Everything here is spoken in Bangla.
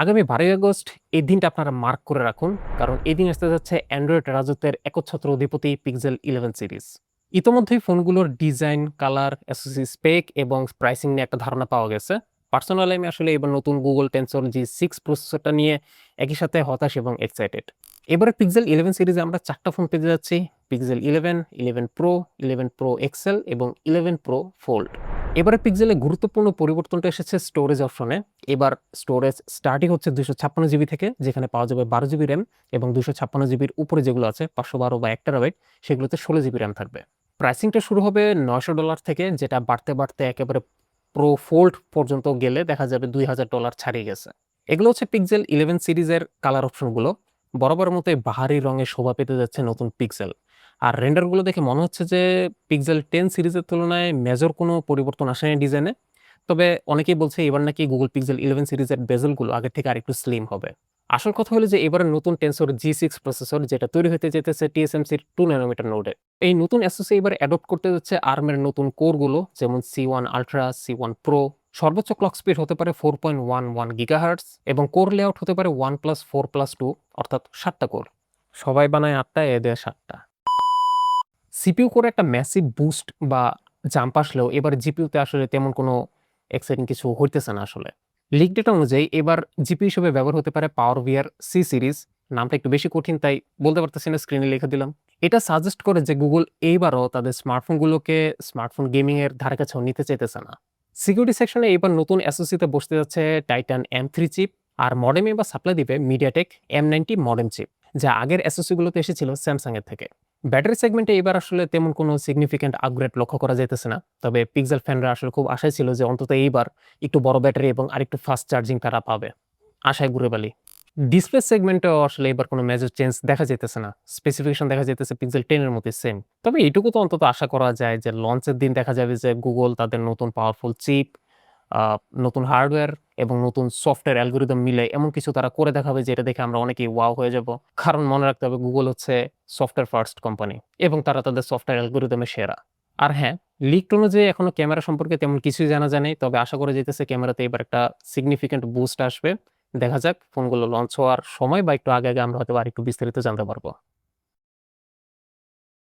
আগামী 12ই আগস্ট এই দিনটা আপনারা মার্ক করে রাখুন। কারণ এই দিন আসতে যাচ্ছে অ্যান্ড্রয়েড রাজত্বের একচ্ছত্র অধিপতি পিক্সেল 11 সিরিজ। ইতোমধ্যেই ফোনগুলোর ডিজাইন, কালার, এসওসি স্পেক এবং প্রাইসিং নিয়ে একটা ধারণা পাওয়া গেছে। পার্সোনালি আমি আসলে এবার নতুন Google Tensor G6 প্রসেসরটা নিয়ে একই সাথে হতাশ এবং এক্সাইটেড। এবারে পিক্সেল 11 সিরিজে আমরা 4 টা ফোন পেতে যাচ্ছি। পিক্সেল 11, 11 Pro, 11 Pro XL এবং 11 Pro Fold। এবারে পিক্সেলে গুরুত্বপূর্ণ পরিবর্তনটা এসেছে স্টোরেজ অপশনে। এবার স্টোরেজ স্টার্টিং হচ্ছে 256 জিবি থেকে, যেখানে পাওয়া যাবে 12 জিবি র্যাম এবং 256 জিবির উপরে যেগুলো আছে 512 বা 1 টেরাবাইট, সেগুলোতে 16 জিবি র্যাম থাকবে। প্রাইসিংটা শুরু হবে $900 থেকে, যেটা বাড়তে বাড়তে একেবারে প্রো ফোল্ড পর্যন্ত গেলে দেখা যাবে $2000 ছাড়িয়ে গেছে। এগুলো হচ্ছে পিক্সেল 11 সিরিজের কালার অপশনগুলো। বরাবরের মতোই বাহারি রঙে শোভা পেতে যাচ্ছে নতুন পিক্সেল। আর রেন্ডারগুলো দেখে মনে হচ্ছে যে পিক্সেল 10 সিরিজের তুলনায় মেজর কোনো পরিবর্তন আসেনি ডিজাইনে। তবে অনেকেই বলছে এবার নাকি Google Pixel 11 সিরিজের বেজেলগুলো আগের থেকে আরেকটু স্লিম হবে। আসল কথা হলো যে এবারের নতুন Tensor G6 প্রসেসর, যেটা তৈরি হতে যেতেছে TSMC-র 2 ন্যানোমিটার নোডে। এই নতুন SoC এবার অ্যাডপ্ট করতে যাচ্ছে ARM এর নতুন কোরগুলো, যেমন C1 Ultra, C1 Pro। সর্বোচ্চ ক্লক স্পিড হতে পারে 4.11 গিগাহার্টজ এবং কোর লেআউট হতে পারে 1+4+2, অর্থাৎ 7টা কোর। সবাই বানায় 8টা, এ দেয় 7টা। সিপিইউ কোরে একটা ম্যাসিভ বুস্ট বা জাম্প আসলেও এবার জিপিইউতে আসলে তেমন কোনো এক্সাইটিং কিছু হইতেছে না আসলে। লিক ডেটা অনুযায়ী এবার জিপিইউ হিসেবে ব্যবহার হতে পারে পাওয়ার সি সিরিজ। নামটা একটু বেশি কঠিন, তাই বলতে পারতেছি না, স্ক্রিনে লিখে দিলাম। এটা সাজেস্ট করে যে গুগল এইবারও তাদের স্মার্টফোনগুলোকে স্মার্টফোন গেমিং এর ধারে কাছেও নিতে চাইতেছে না। সিকিউরিটি সেকশনে এবার নতুন এসওসিতে বসতে যাচ্ছে টাইটান M3 চিপ, আর মডেমে বা সাপ্লাই দিবে মিডিয়াটেক M90 মডেম চিপ, যা আগের এসওসি গুলোতে এসেছিল স্যামসাং এর থেকে। ব্যাটারি সেগমেন্টে এবার আসলে তেমন কোনো সিগনিফিক্যান্ট আপগ্রেড লক্ষ্য করা যাইতেছে না। তবে পিক্সেল ফ্যানরা আসলে খুব আশায় ছিল যে অন্তত এইবার একটু বড় ব্যাটারি এবং আরেকটু ফাস্ট চার্জিং তারা পাবে। আশায় ঘুরে বালি। ডিসপ্লে সেগমেন্টেও আসলে এবার কোনো মেজর চেঞ্জ দেখা যাইতেছে না। স্পেসিফিকেশন দেখা যাইতেছে পিক্সেল 10 এর মতই সেম। তবে এইটুকু তো অন্তত আশা করা যায় যে লঞ্চের দিন দেখা যাবে যে গুগল তাদের নতুন পাওয়ারফুল চিপ, আ নতুন হার্ডওয়্যার এবং নতুন সফটওয়্যার অ্যালগরিদম মিলে এমন কিছু তারা করে দেখাবে যেটা দেখে আমরা অনেকেই ওয়াও হয়ে যাব। কারণ মনে রাখতে হবে গুগল হচ্ছে সফটওয়্যার ফার্স্ট কোম্পানি এবং তারা তাদের সফটওয়্যার অ্যালগরিদমে সেরা। আর হ্যাঁ, লিকড অনুযায়ী এখনো ক্যামেরা সম্পর্কে তেমন কিছুই জানা যায় নাই। তবে আশা করা যাইতেছে ক্যামেরাতে এবার একটা সিগনিফিক্যান্ট বুস্ট আসবে। দেখা যাক ফোনগুলো লঞ্চ হওয়ার সময় বা একটু আগে আমরা হয়তোবা আরেকটু বিস্তারিত জানতে পারব।